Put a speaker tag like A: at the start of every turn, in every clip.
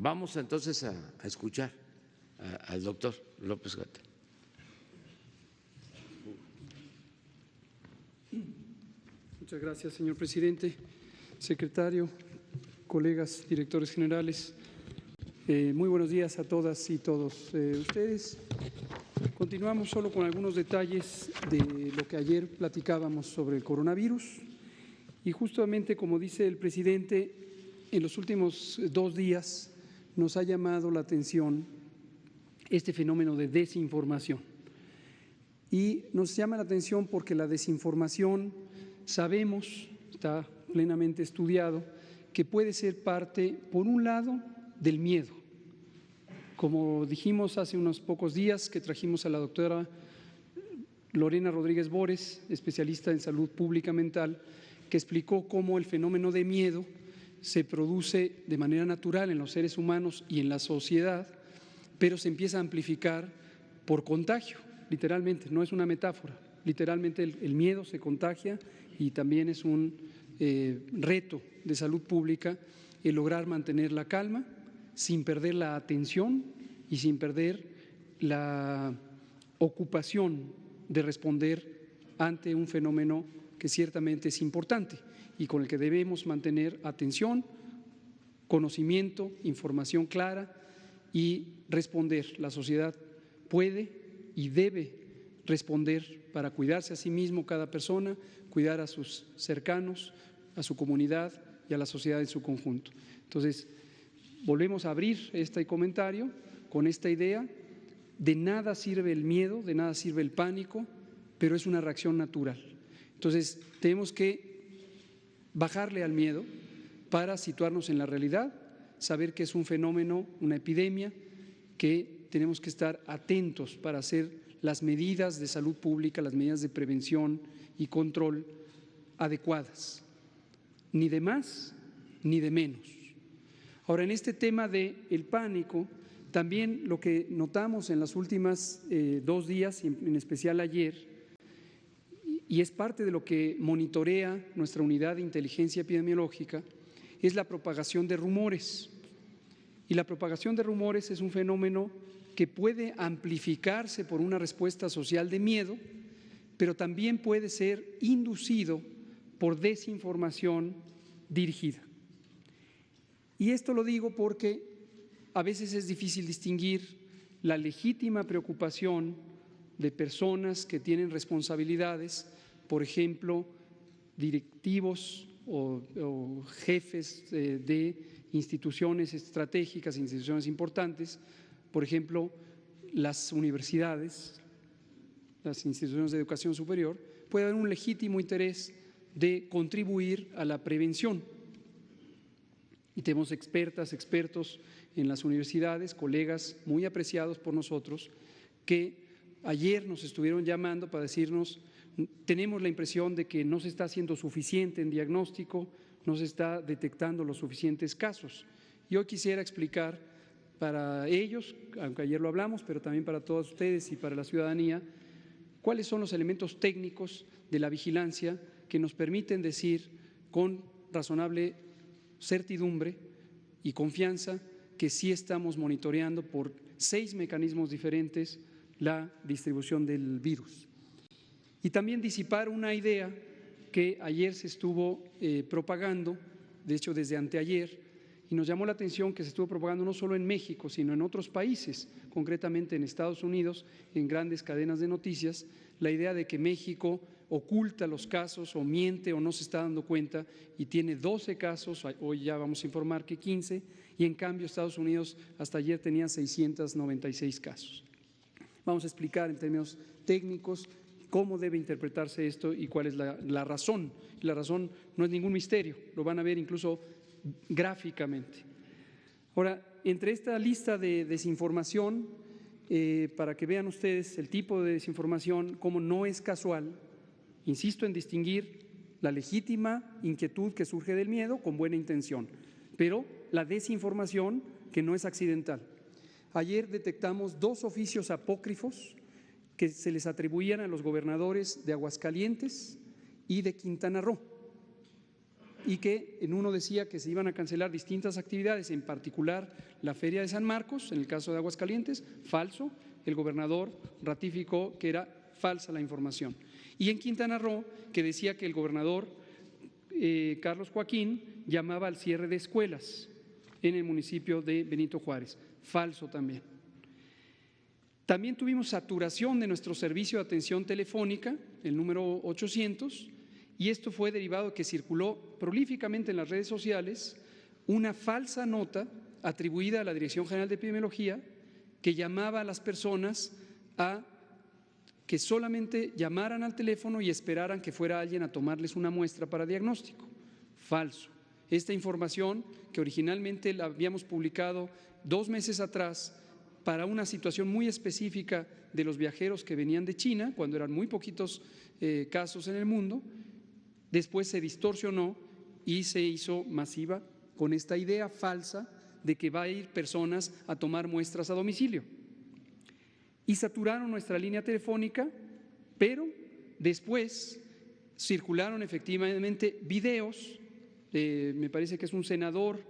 A: Vamos entonces a escuchar al doctor López-Gatell.
B: Muchas gracias, señor presidente, secretario, colegas, directores generales. Muy buenos días a todas y todos ustedes. Continuamos solo con algunos detalles de lo que ayer platicábamos sobre el coronavirus y justamente como dice el presidente, en los últimos 2 días nos ha llamado la atención este fenómeno de desinformación. Y nos llama la atención porque la desinformación, sabemos, está plenamente estudiado, que puede ser parte, por un lado, del miedo. Como dijimos hace unos pocos días que trajimos a la doctora Lorena Rodríguez Bores, especialista en salud pública mental, que explicó cómo el fenómeno de miedo se produce de manera natural en los seres humanos y en la sociedad, pero se empieza a amplificar por contagio, literalmente, no es una metáfora, literalmente el miedo se contagia y también es un reto de salud pública el lograr mantener la calma sin perder la atención y sin perder la ocupación de responder ante un fenómeno que ciertamente es importante y con el que debemos mantener atención, conocimiento, información clara y responder. La sociedad puede y debe responder para cuidarse a sí mismo cada persona, cuidar a sus cercanos, a su comunidad y a la sociedad en su conjunto. Entonces, volvemos a abrir este comentario con esta idea: de nada sirve el miedo, de nada sirve el pánico, pero es una reacción natural. Entonces, tenemos que bajarle al miedo para situarnos en la realidad, saber que es un fenómeno, una epidemia, que tenemos que estar atentos para hacer las medidas de salud pública, las medidas de prevención y control adecuadas, ni de más ni de menos. Ahora, en este tema del pánico, también lo que notamos en los últimos 2 días, en especial ayer, y es parte de lo que monitorea nuestra unidad de inteligencia epidemiológica, es la propagación de rumores. Y la propagación de rumores es un fenómeno que puede amplificarse por una respuesta social de miedo, pero también puede ser inducido por desinformación dirigida. Y esto lo digo porque a veces es difícil distinguir la legítima preocupación de personas que tienen responsabilidades, por ejemplo, directivos o jefes de instituciones estratégicas, instituciones importantes, por ejemplo, las universidades, las instituciones de educación superior, puede haber un legítimo interés de contribuir a la prevención. Y tenemos expertas, expertos en las universidades, colegas muy apreciados por nosotros, que ayer nos estuvieron llamando para decirnos: tenemos la impresión de que no se está haciendo suficiente en diagnóstico, no se está detectando los suficientes casos. Yo quisiera explicar para ellos, aunque ayer lo hablamos, pero también para todos ustedes y para la ciudadanía, cuáles son los elementos técnicos de la vigilancia que nos permiten decir con razonable certidumbre y confianza que sí estamos monitoreando por 6 mecanismos diferentes la distribución del virus. Y también disipar una idea que ayer se estuvo propagando, de hecho desde anteayer, y nos llamó la atención que se estuvo propagando no solo en México, sino en otros países, concretamente en Estados Unidos, en grandes cadenas de noticias, la idea de que México oculta los casos o miente o no se está dando cuenta y tiene 12 casos, hoy ya vamos a informar que 15, y en cambio Estados Unidos hasta ayer tenía 696 casos. Vamos a explicar en términos técnicos cómo debe interpretarse esto y cuál es la razón. La razón no es ningún misterio, lo van a ver incluso gráficamente. Ahora, entre esta lista de desinformación, para que vean ustedes el tipo de desinformación, cómo no es casual, insisto en distinguir la legítima inquietud que surge del miedo con buena intención, pero la desinformación que no es accidental. Ayer detectamos 2 oficios apócrifos que se les atribuían a los gobernadores de Aguascalientes y de Quintana Roo. y que en uno decía que se iban a cancelar distintas actividades, en particular la Feria de San Marcos, en el caso de Aguascalientes, falso. El gobernador ratificó que era falsa la información. Y en Quintana Roo, que decía que el gobernador Carlos Joaquín llamaba al cierre de escuelas en el municipio de Benito Juárez, falso también. También tuvimos saturación de nuestro servicio de atención telefónica, el número 800, y esto fue derivado de que circuló prolíficamente en las redes sociales una falsa nota atribuida a la Dirección General de Epidemiología que llamaba a las personas a que solamente llamaran al teléfono y esperaran que fuera alguien a tomarles una muestra para diagnóstico. Falso. Esta información, que originalmente la habíamos publicado 2 meses atrás para una situación muy específica de los viajeros que venían de China, cuando eran muy poquitos casos en el mundo, después se distorsionó y se hizo masiva con esta idea falsa de que va a ir personas a tomar muestras a domicilio. Y saturaron nuestra línea telefónica, pero después circularon efectivamente videos, me parece que es un senador,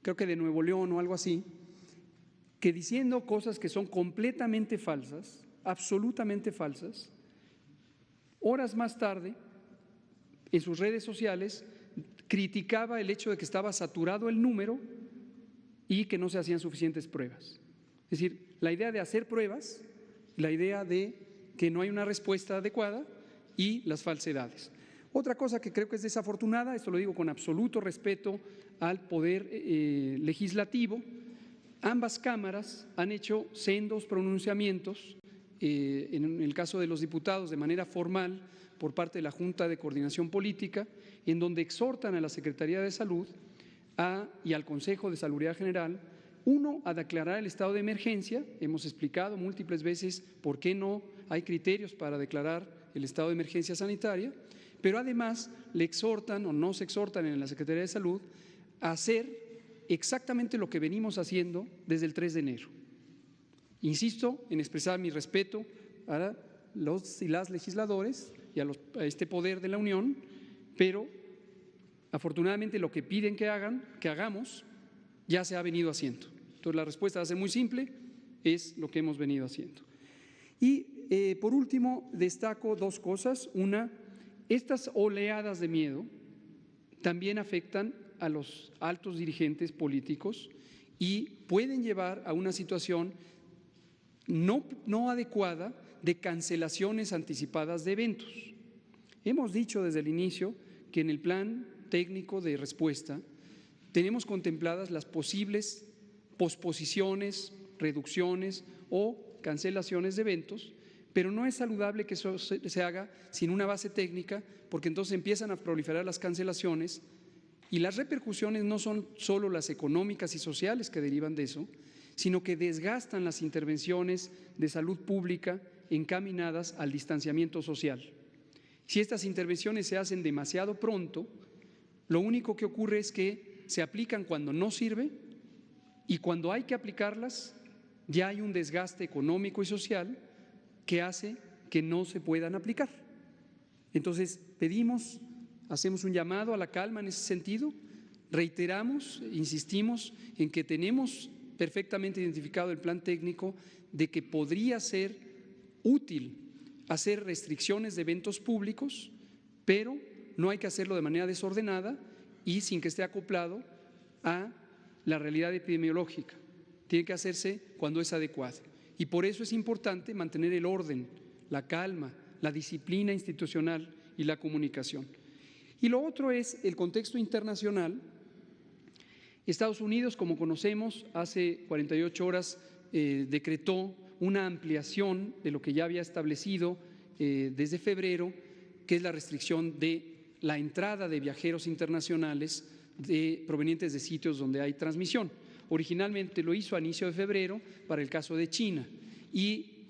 B: creo que de Nuevo León o algo así, que diciendo cosas que son completamente falsas, absolutamente falsas, horas más tarde, en sus redes sociales, criticaba el hecho de que estaba saturado el número y que no se hacían suficientes pruebas. Es decir, la idea de hacer pruebas, la idea de que no hay una respuesta adecuada y las falsedades. Otra cosa que creo que es desafortunada, esto lo digo con absoluto respeto al poder legislativo, ambas cámaras han hecho sendos pronunciamientos, en el caso de los diputados de manera formal por parte de la Junta de Coordinación Política, en donde exhortan a la Secretaría de Salud y al Consejo de Salubridad General, uno, a declarar el estado de emergencia. Hemos explicado múltiples veces por qué no hay criterios para declarar el estado de emergencia sanitaria, pero además le exhortan o nos exhortan en la Secretaría de Salud a hacer exactamente lo que venimos haciendo desde el 3 de enero. Insisto en expresar mi respeto a los y las legisladores y a este poder de la Unión, pero afortunadamente lo que piden que hagamos, ya se ha venido haciendo. Entonces la respuesta va a ser muy simple, es lo que hemos venido haciendo. Y por último destaco 2 cosas. Una, estas oleadas de miedo también afectan a los altos dirigentes políticos y pueden llevar a una situación no adecuada de cancelaciones anticipadas de eventos. Hemos dicho desde el inicio que en el plan técnico de respuesta tenemos contempladas las posibles posposiciones, reducciones o cancelaciones de eventos, pero no es saludable que eso se haga sin una base técnica, porque entonces empiezan a proliferar las cancelaciones y las repercusiones no son solo las económicas y sociales que derivan de eso, sino que desgastan las intervenciones de salud pública encaminadas al distanciamiento social. Si estas intervenciones se hacen demasiado pronto, lo único que ocurre es que se aplican cuando no sirve y cuando hay que aplicarlas ya hay un desgaste económico y social que hace que no se puedan aplicar. Entonces hacemos un llamado a la calma en ese sentido, reiteramos, insistimos en que tenemos perfectamente identificado el plan técnico de que podría ser útil hacer restricciones de eventos públicos, pero no hay que hacerlo de manera desordenada y sin que esté acoplado a la realidad epidemiológica. Tiene que hacerse cuando es adecuado. Y por eso es importante mantener el orden, la calma, la disciplina institucional y la comunicación. Y lo otro es el contexto internacional. Estados Unidos, como conocemos, hace 48 horas decretó una ampliación de lo que ya había establecido desde febrero, que es la restricción de la entrada de viajeros internacionales provenientes de sitios donde hay transmisión. Originalmente lo hizo a inicio de febrero para el caso de China y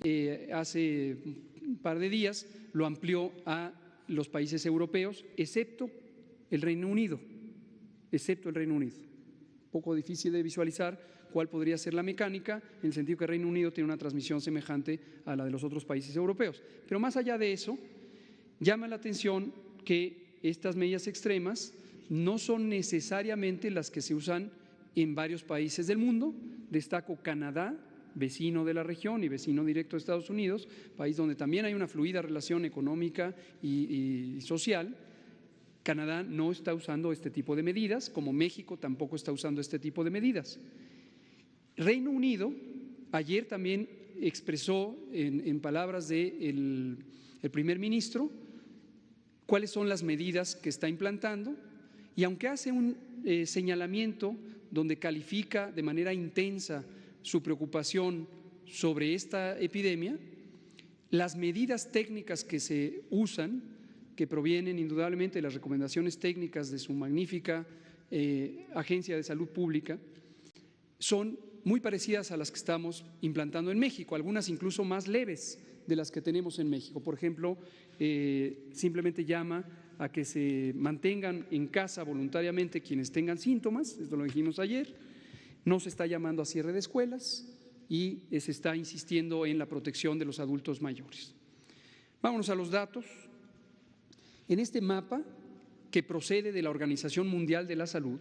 B: hace un par de días lo amplió a los países europeos, excepto el Reino Unido, Un poco difícil de visualizar cuál podría ser la mecánica, en el sentido que el Reino Unido tiene una transmisión semejante a la de los otros países europeos. Pero más allá de eso, llama la atención que estas medidas extremas no son necesariamente las que se usan en varios países del mundo. Destaco Canadá, vecino de la región y vecino directo de Estados Unidos, país donde también hay una fluida relación económica y social. Canadá no está usando este tipo de medidas, como México tampoco está usando este tipo de medidas. Reino Unido ayer también expresó en palabras del primer ministro cuáles son las medidas que está implantando, y aunque hace un señalamiento donde califica de manera intensa su preocupación sobre esta epidemia, las medidas técnicas que se usan, que provienen indudablemente de las recomendaciones técnicas de su magnífica Agencia de Salud Pública, son muy parecidas a las que estamos implantando en México, algunas incluso más leves de las que tenemos en México. Por ejemplo, simplemente llama a que se mantengan en casa voluntariamente quienes tengan síntomas, esto lo dijimos ayer, no se está llamando a cierre de escuelas y se está insistiendo en la protección de los adultos mayores. Vámonos a los datos. En este mapa, que procede de la Organización Mundial de la Salud,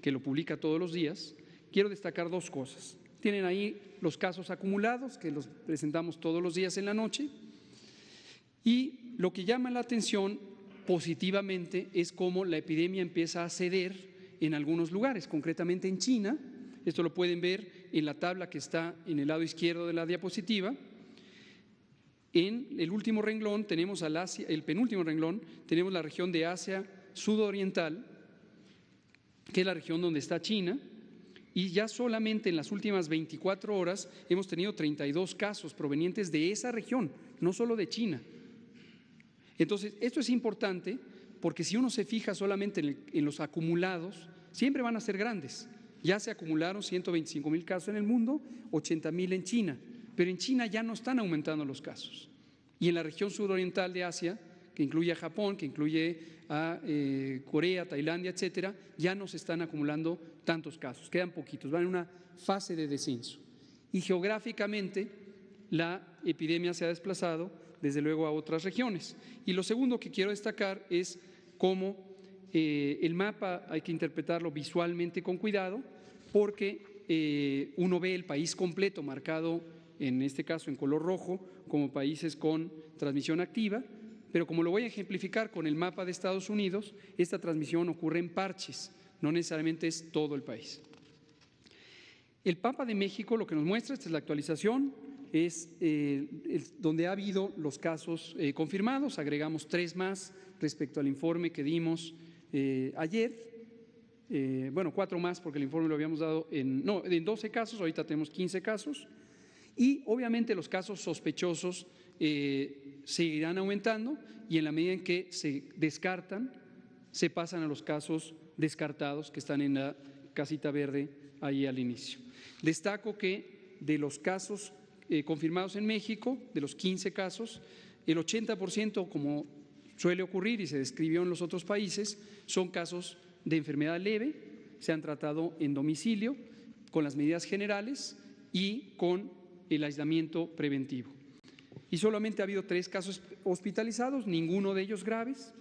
B: que lo publica todos los días, quiero destacar dos cosas. Tienen ahí los casos acumulados, que los presentamos todos los días en la noche, y lo que llama la atención positivamente es cómo la epidemia empieza a ceder en algunos lugares, concretamente en China. Esto lo pueden ver en la tabla que está en el lado izquierdo de la diapositiva. En el último renglón tenemos el penúltimo renglón, tenemos la región de Asia sudoriental, que es la región donde está China, y ya solamente en las últimas 24 horas hemos tenido 32 casos provenientes de esa región, no solo de China. Entonces, esto es importante porque si uno se fija solamente en los acumulados, siempre van a ser grandes. Ya se acumularon 125,000 casos en el mundo, 80,000 en China, pero en China ya no están aumentando los casos. Y en la región suroriental de Asia, que incluye a Japón, que incluye a Corea, Tailandia, etcétera, ya no se están acumulando tantos casos, quedan poquitos, van en una fase de descenso. Y geográficamente la epidemia se ha desplazado desde luego a otras regiones. Y lo segundo que quiero destacar es cómo el mapa hay que interpretarlo visualmente con cuidado, porque uno ve el país completo marcado, en este caso en color rojo, como países con transmisión activa, pero como lo voy a ejemplificar con el mapa de Estados Unidos, esta transmisión ocurre en parches, no necesariamente es todo el país. El mapa de México lo que nos muestra, esta es la actualización, es donde ha habido los casos confirmados, agregamos 3 más respecto al informe que dimos ayer, 4 más porque el informe lo habíamos dado en 12 casos, ahorita tenemos 15 casos, y obviamente los casos sospechosos seguirán aumentando y en la medida en que se descartan, se pasan a los casos descartados que están en la casita verde ahí al inicio. Destaco que de los casos confirmados en México, de los 15 casos, el 80%, como suele ocurrir y se describió en los otros países, son casos de enfermedad leve, se han tratado en domicilio con las medidas generales y con el aislamiento preventivo. Y solamente ha habido 3 casos hospitalizados, ninguno de ellos graves,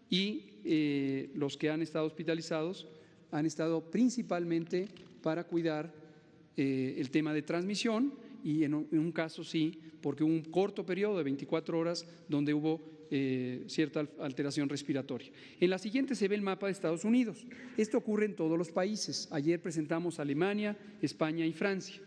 B: y los que han estado hospitalizados han estado principalmente para cuidar el tema de transmisión, y en un caso sí, porque hubo un corto periodo de 24 horas donde hubo cierta alteración respiratoria. En la siguiente se ve el mapa de Estados Unidos. Esto ocurre en todos los países. Ayer presentamos Alemania, España y Francia.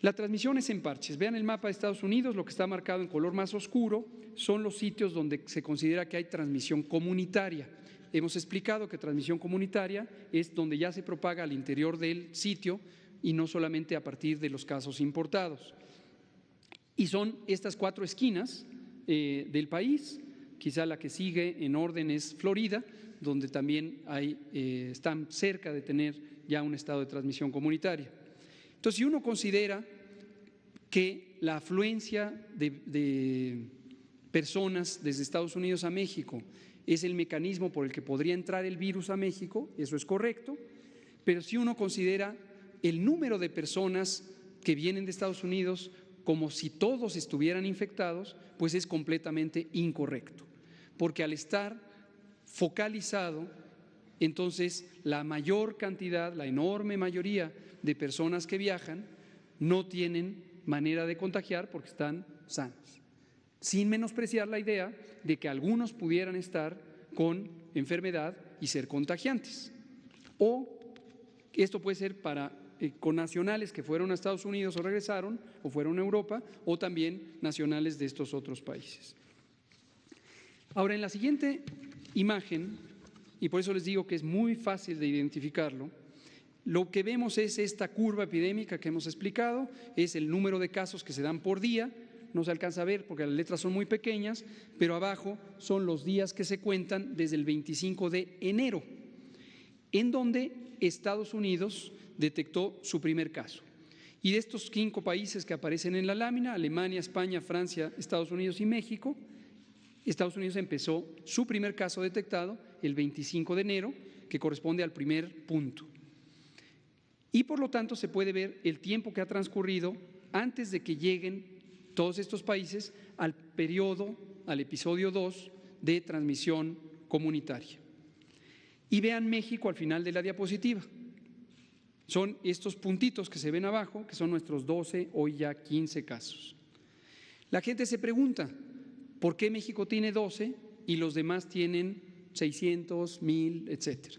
B: La transmisión es en parches. Vean el mapa de Estados Unidos, lo que está marcado en color más oscuro son los sitios donde se considera que hay transmisión comunitaria. Hemos explicado que transmisión comunitaria es donde ya se propaga al interior del sitio y no solamente a partir de los casos importados. Y son estas 4 esquinas del país, quizá la que sigue en orden es Florida, donde también están cerca de tener ya un estado de transmisión comunitaria. Entonces, si uno considera que la afluencia de personas desde Estados Unidos a México es el mecanismo por el que podría entrar el virus a México, eso es correcto, pero si uno considera el número de personas que vienen de Estados Unidos como si todos estuvieran infectados, pues es completamente incorrecto, porque al estar focalizado, entonces la mayor cantidad, la enorme mayoría de personas que viajan no tienen manera de contagiar porque están sanos, sin menospreciar la idea de que algunos pudieran estar con enfermedad y ser contagiantes. O esto puede ser para connacionales que fueron a Estados Unidos o regresaron, o fueron a Europa, o también nacionales de estos otros países. Ahora, en la siguiente imagen, y por eso les digo que es muy fácil de identificarlo, lo que vemos es esta curva epidémica que hemos explicado, es el número de casos que se dan por día. No se alcanza a ver porque las letras son muy pequeñas, pero abajo son los días que se cuentan desde el 25 de enero, en donde Estados Unidos detectó su primer caso. Y de estos 5 países que aparecen en la lámina, Alemania, España, Francia, Estados Unidos y México, Estados Unidos empezó su primer caso detectado el 25 de enero, que corresponde al primer punto. Y por lo tanto se puede ver el tiempo que ha transcurrido antes de que lleguen todos estos países al periodo, al episodio 2 de transmisión comunitaria. Y vean México al final de la diapositiva. Son estos puntitos que se ven abajo, que son nuestros 12, hoy ya 15 casos. La gente se pregunta, ¿por qué México tiene 12 y los demás tienen 600, 1000, etcétera?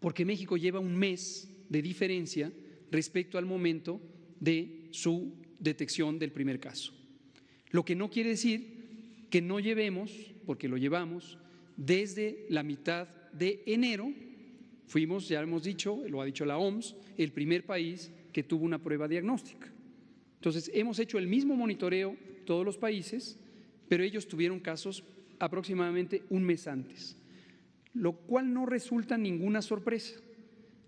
B: Porque México lleva un mes de diferencia respecto al momento de su detección del primer caso. Lo que no quiere decir que no llevemos, porque lo llevamos, desde la mitad de enero, fuimos, ya hemos dicho, lo ha dicho la OMS, el primer país que tuvo una prueba diagnóstica. Entonces, hemos hecho el mismo monitoreo todos los países, pero ellos tuvieron casos aproximadamente un mes antes, lo cual no resulta ninguna sorpresa.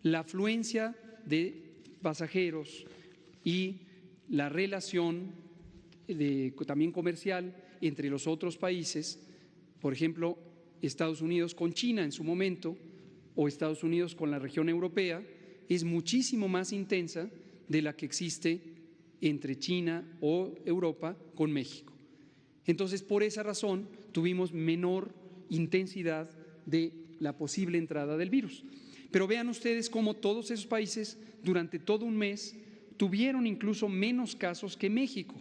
B: La afluencia de pasajeros y la relación también comercial entre los otros países, por ejemplo, Estados Unidos con China en su momento o Estados Unidos con la región europea, es muchísimo más intensa de la que existe entre China o Europa con México. Entonces, por esa razón, tuvimos menor intensidad de la posible entrada del virus. Pero vean ustedes cómo todos esos países durante todo un mes tuvieron incluso menos casos que México.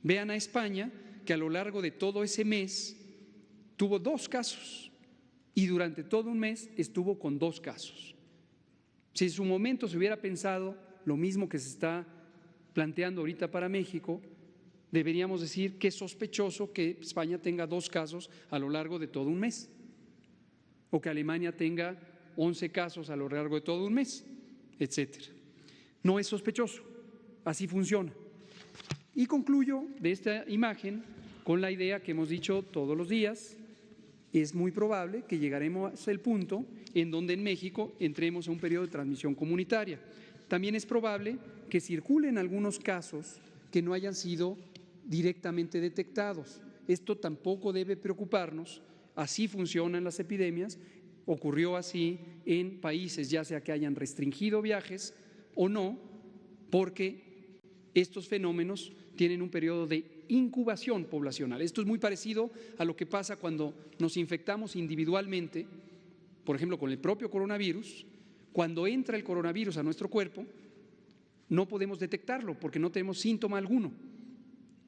B: Vean a España, que a lo largo de todo ese mes tuvo 2 casos y durante todo un mes estuvo con 2 casos. Si en su momento se hubiera pensado lo mismo que se está planteando ahorita para México, deberíamos decir que es sospechoso que España tenga 2 casos a lo largo de todo un mes, o que Alemania tenga 11 casos a lo largo de todo un mes, etcétera. No es sospechoso, así funciona. Y concluyo de esta imagen con la idea que hemos dicho todos los días: es muy probable que llegaremos al punto en donde en México entremos a un periodo de transmisión comunitaria. También es probable que circulen algunos casos que no hayan sido directamente detectados. Esto tampoco debe preocuparnos, así funcionan las epidemias. Ocurrió así en países, ya sea que hayan restringido viajes o no, porque estos fenómenos tienen un periodo de incubación poblacional. Esto es muy parecido a lo que pasa cuando nos infectamos individualmente, por ejemplo, con el propio coronavirus. Cuando entra el coronavirus a nuestro cuerpo, no podemos detectarlo porque no tenemos síntoma alguno.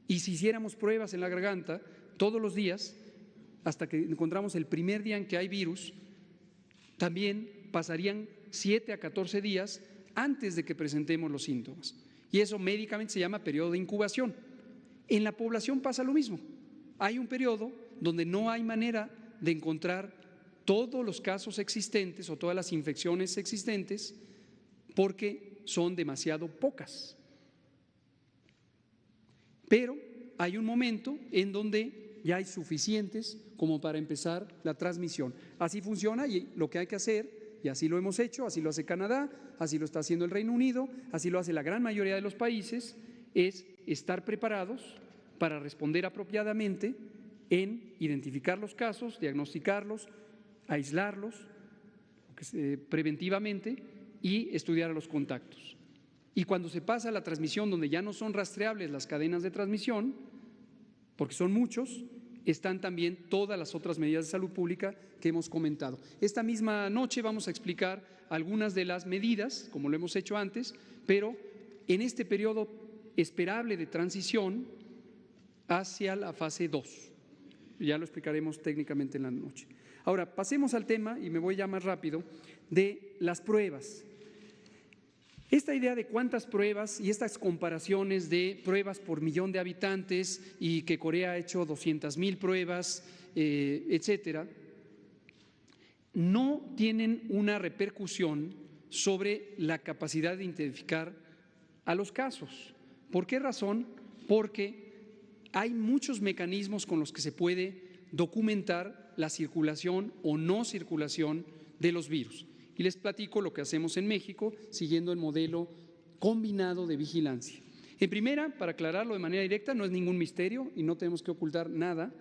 B: Y si hiciéramos pruebas en la garganta todos los días, hasta que encontramos el primer día en que hay virus, también pasarían 7 a 14 días antes de que presentemos los síntomas. Y eso médicamente se llama periodo de incubación. En la población pasa lo mismo. Hay un periodo donde no hay manera de encontrar todos los casos existentes o todas las infecciones existentes porque son demasiado pocas. Pero hay un momento en donde ya hay suficientes como para empezar la transmisión. Así funciona y lo que hay que hacer, y así lo hemos hecho, así lo hace Canadá, así lo está haciendo el Reino Unido, así lo hace la gran mayoría de los países, es estar preparados para responder apropiadamente en identificar los casos, diagnosticarlos, aislarlos preventivamente y estudiar a los contactos. Y cuando se pasa a la transmisión, donde ya no son rastreables las cadenas de transmisión, porque son muchos, están también todas las otras medidas de salud pública que hemos comentado. Esta misma noche vamos a explicar algunas de las medidas, como lo hemos hecho antes, pero en este periodo esperable de transición hacia la fase 2. Ya lo explicaremos técnicamente en la noche. Ahora, pasemos al tema, y me voy ya más rápido, de las pruebas. Esta idea de cuántas pruebas y estas comparaciones de pruebas por millón de habitantes y que Corea ha hecho 200,000 pruebas, etcétera, no tienen una repercusión sobre la capacidad de identificar a los casos. ¿Por qué razón? Porque hay muchos mecanismos con los que se puede documentar la circulación o no circulación de los virus. Y les platico lo que hacemos en México, siguiendo el modelo combinado de vigilancia. En primera, para aclararlo de manera directa, no es ningún misterio y no tenemos que ocultar nada.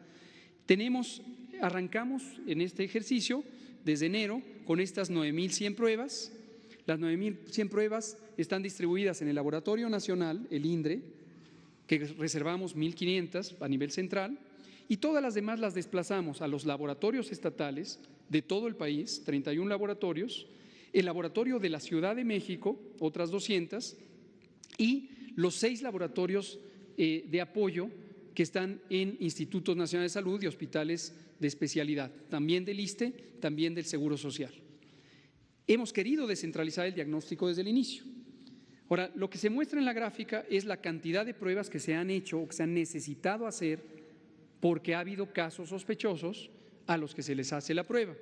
B: Arrancamos en este ejercicio desde enero con estas 9,100 pruebas. Las 9,100 pruebas están distribuidas en el Laboratorio Nacional, el INDRE, que reservamos 1,500 a nivel central, y todas las demás las desplazamos a los laboratorios estatales de todo el país, 31 laboratorios, el laboratorio de la Ciudad de México, otras 200, y los 6 laboratorios de apoyo que están en Institutos Nacionales de Salud y hospitales de especialidad, también del ISSSTE, también del Seguro Social. Hemos querido descentralizar el diagnóstico desde el inicio. Ahora, lo que se muestra en la gráfica es la cantidad de pruebas que se han hecho o que se han necesitado hacer porque ha habido casos sospechosos a los que se les hace la prueba.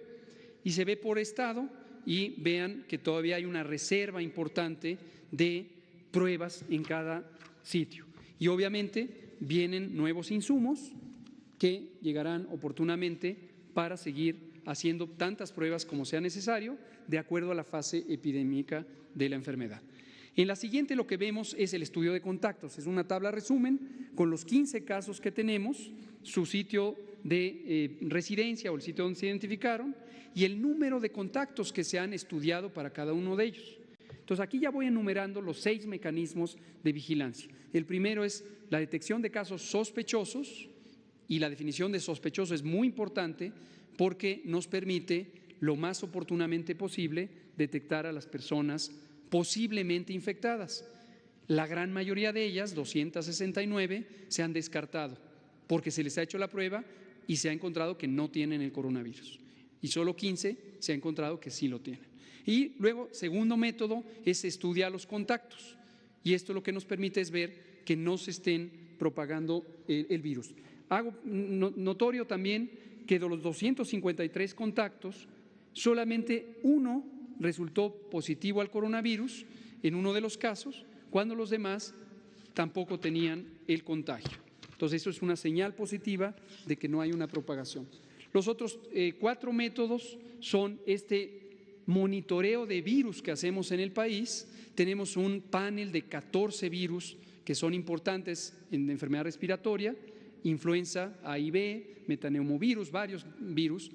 B: Y se ve por estado y vean que todavía hay una reserva importante de pruebas en cada sitio. Y obviamente vienen nuevos insumos que llegarán oportunamente para seguir haciendo tantas pruebas como sea necesario de acuerdo a la fase epidémica de la enfermedad. En la siguiente lo que vemos es el estudio de contactos, es una tabla resumen con los 15 casos que tenemos, su sitio de residencia o el sitio donde se identificaron y el número de contactos que se han estudiado para cada uno de ellos. Entonces aquí ya voy enumerando los 6 mecanismos de vigilancia. El primero es la detección de casos sospechosos y la definición de sospechoso es muy importante porque nos permite lo más oportunamente posible detectar a las personas posiblemente infectadas. La gran mayoría de ellas, 269, se han descartado porque se les ha hecho la prueba y se ha encontrado que no tienen el coronavirus. Y solo 15 se ha encontrado que sí lo tienen. Y luego, segundo método es estudiar los contactos. Y esto lo que nos permite es ver que no se estén propagando el virus. Hago notorio también que de los 253 contactos, solamente uno resultó positivo al coronavirus en uno de los casos, cuando los demás tampoco tenían el contagio. Entonces, eso es una señal positiva de que no hay una propagación. Los otros 4 métodos son este monitoreo de virus que hacemos en el país. Tenemos un panel de 14 virus que son importantes en enfermedad respiratoria, influenza A y B, metaneumovirus, varios virus,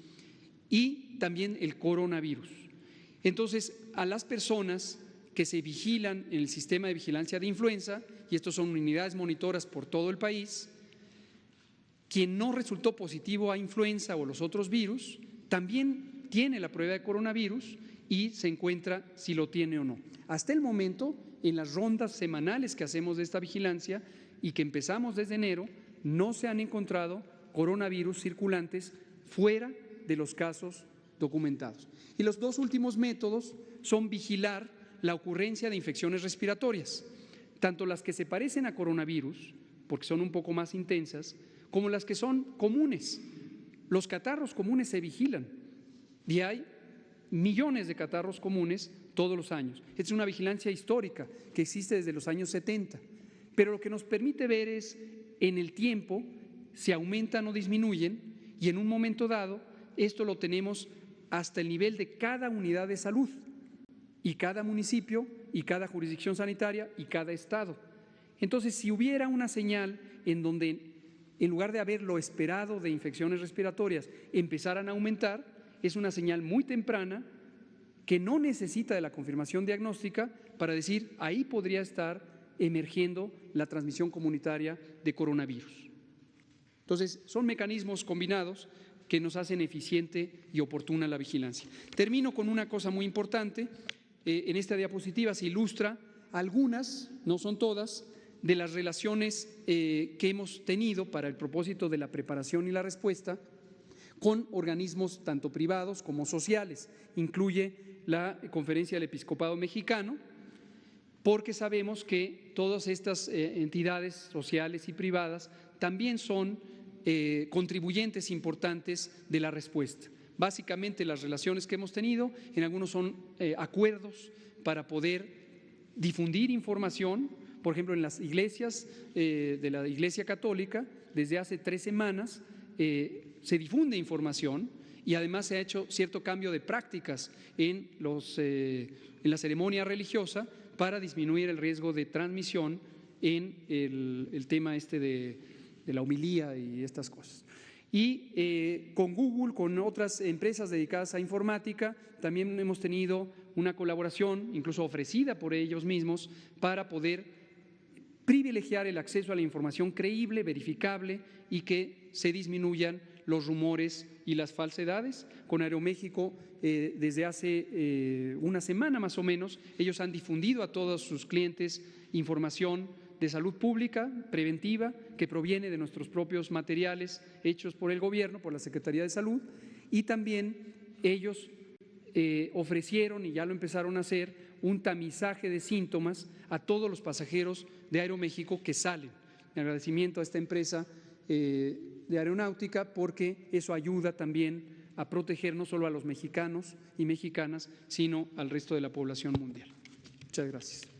B: y también el coronavirus. Entonces, a las personas que se vigilan en el sistema de vigilancia de influenza, y estos son unidades monitoras por todo el país, quien no resultó positivo a influenza o los otros virus, también tiene la prueba de coronavirus y se encuentra si lo tiene o no. Hasta el momento, en las rondas semanales que hacemos de esta vigilancia y que empezamos desde enero, no se han encontrado coronavirus circulantes fuera de los casos documentados. Y los 2 últimos métodos son vigilar la ocurrencia de infecciones respiratorias, tanto las que se parecen a coronavirus, porque son un poco más intensas, como las que son comunes. Los catarros comunes se vigilan y hay millones de catarros comunes todos los años. Es una vigilancia histórica que existe desde los años 70, pero lo que nos permite ver es en el tiempo si aumentan o disminuyen y en un momento dado esto lo tenemos hasta el nivel de cada unidad de salud y cada municipio y cada jurisdicción sanitaria y cada estado. Entonces, si hubiera una señal en donde en lugar de haber lo esperado de infecciones respiratorias empezaran a aumentar, es una señal muy temprana que no necesita de la confirmación diagnóstica para decir ahí podría estar emergiendo la transmisión comunitaria de coronavirus. Entonces, son mecanismos combinados que nos hacen eficiente y oportuna la vigilancia. Termino con una cosa muy importante. En esta diapositiva se ilustra algunas, no son todas, de las relaciones que hemos tenido para el propósito de la preparación y la respuesta con organismos tanto privados como sociales. Incluye la Conferencia del Episcopado Mexicano, porque sabemos que todas estas entidades sociales y privadas también son contribuyentes importantes de la respuesta. Básicamente las relaciones que hemos tenido, en algunos son acuerdos para poder difundir información. Por ejemplo, en las iglesias de la Iglesia Católica, desde hace 3 semanas se difunde información y además se ha hecho cierto cambio de prácticas en la ceremonia religiosa para disminuir el riesgo de transmisión en el tema de la homilía y estas cosas. Y con Google, con otras empresas dedicadas a informática, también hemos tenido una colaboración, incluso ofrecida por ellos mismos, para poder privilegiar el acceso a la información creíble, verificable y que se disminuyan los rumores y las falsedades. Con Aeroméxico, desde hace una semana más o menos, ellos han difundido a todos sus clientes información de salud pública, preventiva, que proviene de nuestros propios materiales hechos por el gobierno, por la Secretaría de Salud, y también ellos ofrecieron, y ya lo empezaron a hacer, un tamizaje de síntomas a todos los pasajeros de Aeroméxico que salen. En agradecimiento a esta empresa de aeronáutica, porque eso ayuda también a proteger no solo a los mexicanos y mexicanas, sino al resto de la población mundial. Muchas gracias.